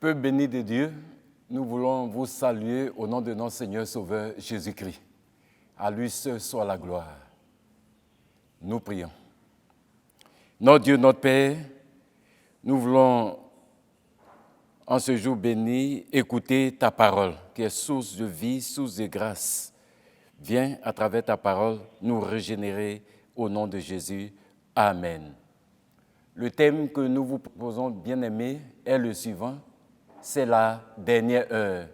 Peuple béni de Dieu, nous voulons vous saluer au nom de notre Seigneur Sauveur Jésus-Christ. À lui seul soit la gloire. Nous prions. Notre Dieu, notre Père, nous voulons en ce jour béni écouter ta parole, qui est source de vie, source de grâce. Viens à travers ta parole nous régénérer au nom de Jésus. Amen. Le thème que nous vous proposons, bien-aimés, est le suivant. C'est la dernière heure.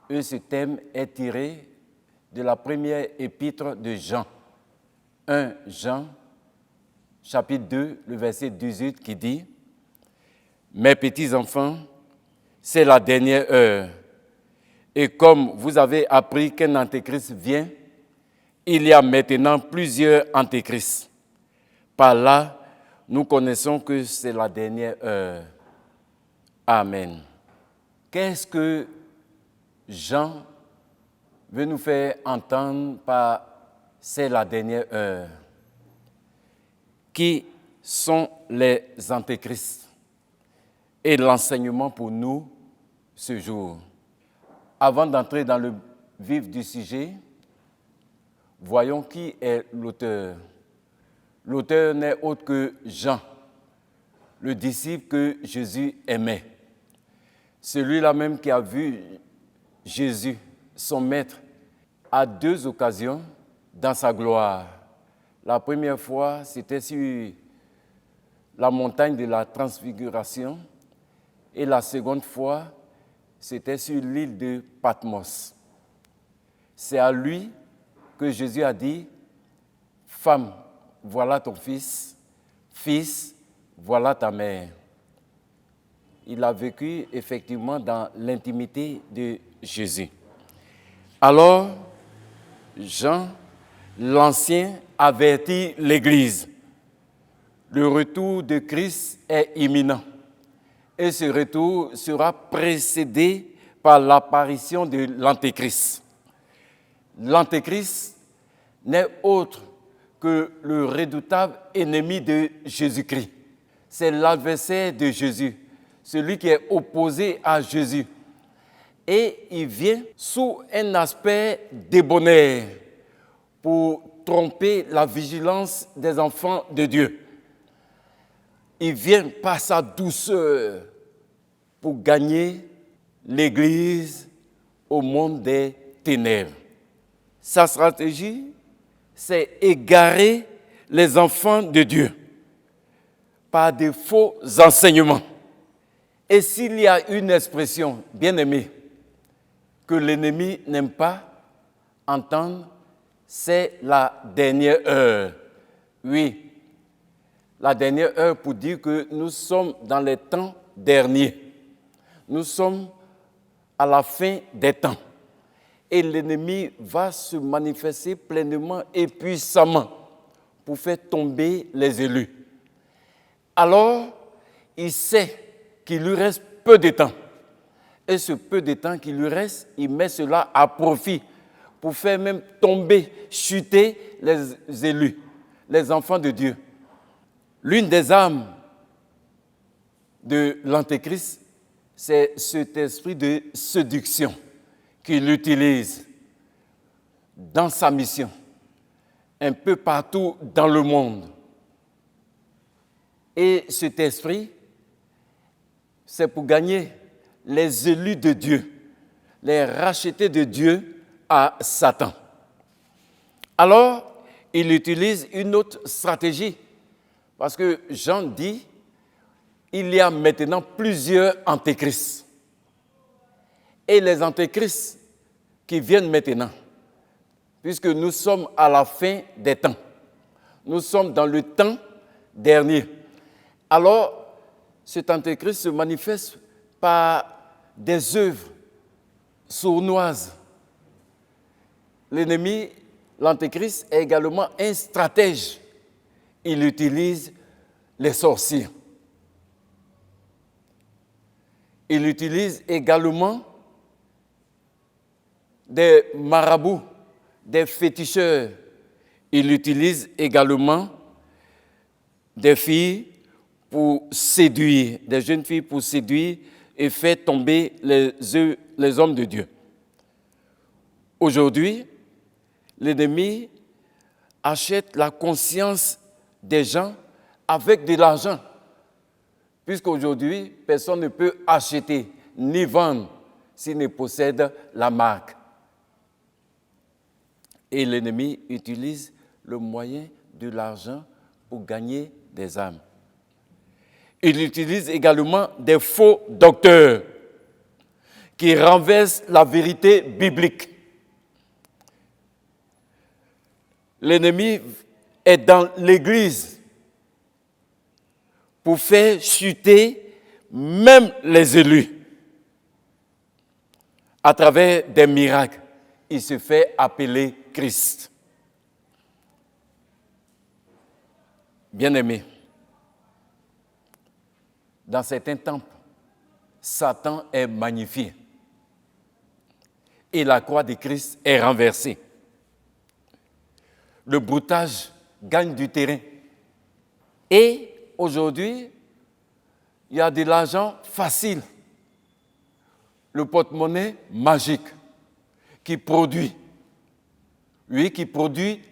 Et ce thème est tiré de la première épître de Jean. 1 Jean, chapitre 2, le verset 18 qui dit « Mes petits enfants, c'est la dernière heure. Et comme vous avez appris qu'un antéchrist vient, il y a maintenant plusieurs antéchrists. Par là, nous connaissons que c'est la dernière heure. Amen. » Qu'est-ce que Jean veut nous faire entendre par « c'est la dernière heure » ? Qui sont les antéchrists? Et l'enseignement pour nous ce jour. Avant d'entrer dans le vif du sujet, voyons qui est l'auteur. L'auteur n'est autre que Jean, le disciple que Jésus aimait. Celui-là même qui a vu Jésus, son maître, à deux occasions dans sa gloire. La première fois, c'était sur la montagne de la Transfiguration et la seconde fois, c'était sur l'île de Patmos. C'est à lui que Jésus a dit « Femme, voilà ton fils. Fils, voilà ta mère. » Il a vécu effectivement dans l'intimité de Jésus. Alors, Jean, l'Ancien, avertit l'Église. Le retour de Christ est imminent. Et ce retour sera précédé par l'apparition de l'Antéchrist. L'Antéchrist n'est autre que le redoutable ennemi de Jésus-Christ. C'est l'adversaire de Jésus, celui qui est opposé à Jésus. Et il vient sous un aspect débonnaire pour tromper la vigilance des enfants de Dieu. Il vient par sa douceur pour gagner l'Église au monde des ténèbres. Sa stratégie, c'est égarer les enfants de Dieu par de faux enseignements. Et s'il y a une expression, bien aimée, que l'ennemi n'aime pas entendre, c'est la dernière heure. Oui, la dernière heure pour dire que nous sommes dans les temps derniers. Nous sommes à la fin des temps. Et l'ennemi va se manifester pleinement et puissamment pour faire tomber les élus. Alors, il sait qu'il lui reste peu de temps. Et ce peu de temps qui lui reste, il met cela à profit pour faire même tomber, chuter les élus, les enfants de Dieu. L'une des armes de l'Antéchrist, c'est cet esprit de séduction qu'il utilise dans sa mission, un peu partout dans le monde. Et cet esprit, c'est pour gagner les élus de Dieu, les rachetés de Dieu à Satan. Alors, il utilise une autre stratégie, parce que Jean dit, il y a maintenant plusieurs antéchrists. Et les antéchrists qui viennent maintenant, puisque nous sommes à la fin des temps, nous sommes dans le temps dernier. Alors, cet antéchrist se manifeste par des œuvres sournoises. L'ennemi, l'antéchrist, est également un stratège. Il utilise les sorciers. Il utilise également des marabouts, des féticheurs. Il utilise également des filles pour séduire, des jeunes filles pour séduire et fait tomber les hommes de Dieu. Aujourd'hui, l'ennemi achète la conscience des gens avec de l'argent. Puisqu'aujourd'hui, personne ne peut acheter ni vendre s'il ne possède la marque. Et l'ennemi utilise le moyen de l'argent pour gagner des âmes. Il utilise également des faux docteurs qui renversent la vérité biblique. L'ennemi est dans l'Église pour faire chuter même les élus. À travers des miracles, il se fait appeler Christ. Bien-aimés, dans certains temples, Satan est magnifié et la croix de Christ est renversée. Le broutage gagne du terrain. Et aujourd'hui, il y a de l'argent facile. Le porte-monnaie magique qui produit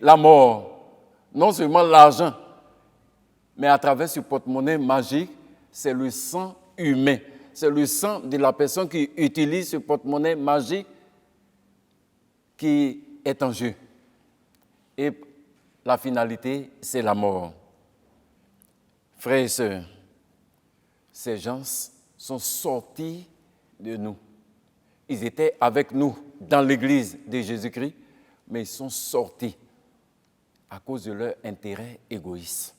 la mort. Non seulement l'argent, mais à travers ce porte-monnaie magique, c'est le sang humain. C'est le sang de la personne qui utilise ce porte-monnaie magique qui est en jeu. Et la finalité, c'est la mort. Frères et sœurs, ces gens sont sortis de nous. Ils étaient avec nous dans l'église de Jésus-Christ, mais ils sont sortis à cause de leur intérêt égoïste.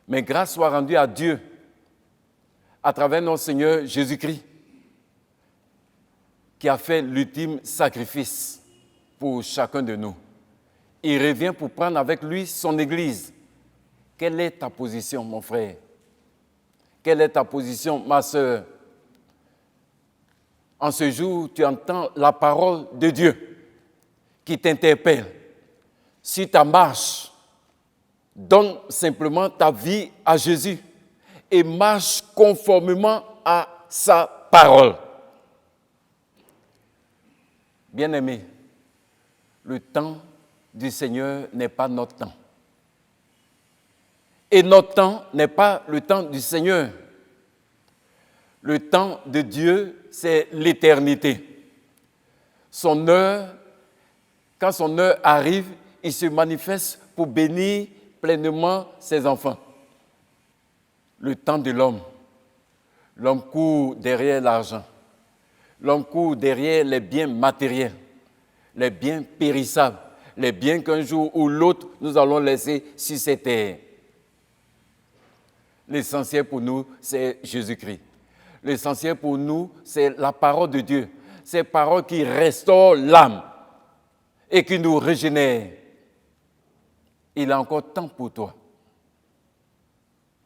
Mais grâce soit rendue à Dieu à travers notre Seigneur Jésus-Christ qui a fait l'ultime sacrifice pour chacun de nous. Il revient pour prendre avec lui son église. Quelle est ta position, mon frère? Quelle est ta position, ma sœur? En ce jour, tu entends la parole de Dieu qui t'interpelle. Si ta marche, donne simplement ta vie à Jésus et marche conformément à sa parole. Bien-aimés, le temps du Seigneur n'est pas notre temps. Et notre temps n'est pas le temps du Seigneur. Le temps de Dieu, c'est l'éternité. Son heure, quand son heure arrive, il se manifeste pour bénir pleinement ses enfants. Le temps de l'homme, l'homme court derrière l'argent. L'homme court derrière les biens matériels, les biens périssables, les biens qu'un jour ou l'autre nous allons laisser sur cette terre. L'essentiel pour nous, c'est Jésus-Christ. L'essentiel pour nous, c'est la parole de Dieu. Cette parole qui restaure l'âme et qui nous régénère. Il a encore temps pour toi.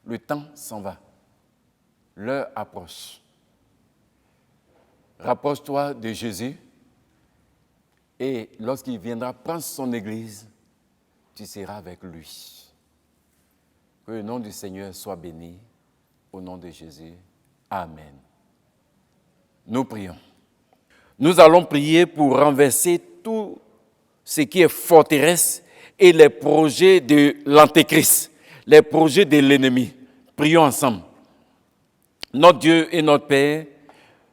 Le temps s'en va. L'heure approche. Rapproche-toi de Jésus et lorsqu'il viendra prendre son église, tu seras avec lui. Que le nom du Seigneur soit béni. Au nom de Jésus. Amen. Nous prions. Nous allons prier pour renverser tout ce qui est forteresse et les projets de l'Antéchrist, les projets de l'ennemi. Prions ensemble. Notre Dieu et notre Père,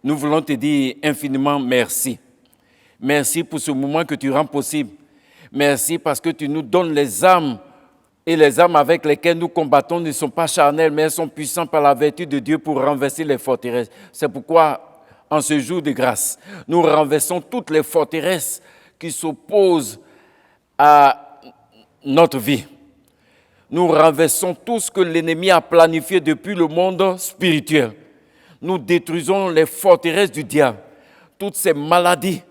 nous voulons te dire infiniment merci. Merci pour ce moment que tu rends possible. Merci parce que tu nous donnes les armes. Et les armes avec lesquelles nous combattons ne sont pas charnelles, mais elles sont puissantes par la vertu de Dieu pour renverser les forteresses. C'est pourquoi, en ce jour de grâce, nous renversons toutes les forteresses qui s'opposent à notre vie. Nous renversons tout ce que l'ennemi a planifié depuis le monde spirituel. Nous détruisons les forteresses du diable, toutes ces maladies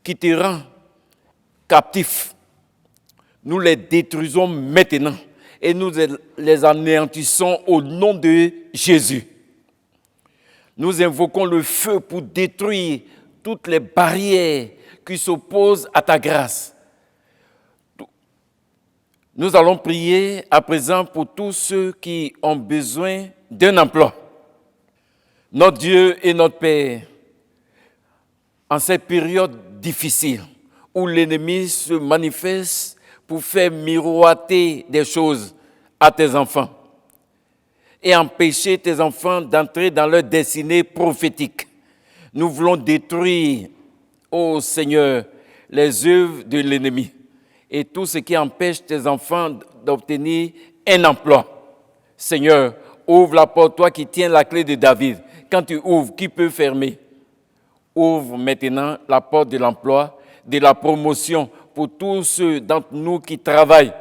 qui te rendent captif. Nous les détruisons maintenant et nous les anéantissons au nom de Jésus. Nous invoquons le feu pour détruire toutes les barrières qui s'opposent à ta grâce. Nous allons prier à présent pour tous ceux qui ont besoin d'un emploi. Notre Dieu et notre Père, en cette période difficile où l'ennemi se manifeste pour faire miroiter des choses à tes enfants et empêcher tes enfants d'entrer dans leur destinée prophétique, nous voulons détruire, ô Seigneur, les œuvres de l'ennemi et tout ce qui empêche tes enfants d'obtenir un emploi. Seigneur, ouvre la porte, toi qui tiens la clé de David. Quand tu ouvres, qui peut fermer? Ouvre maintenant la porte de l'emploi, de la promotion pour tous ceux d'entre nous qui travaillent.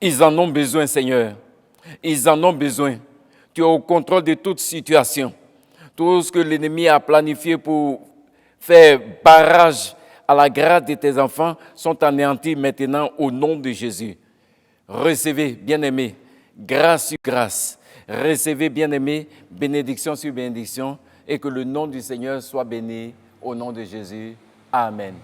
Ils en ont besoin, Seigneur. Ils en ont besoin. Tu es au contrôle de toute situation. Tout ce que l'ennemi a planifié pour faire barrage à la grâce de tes enfants sont anéantis maintenant au nom de Jésus. Recevez, bien-aimés, grâce sur grâce. Recevez, bien-aimés, bénédiction sur bénédiction et que le nom du Seigneur soit béni au nom de Jésus. Amen.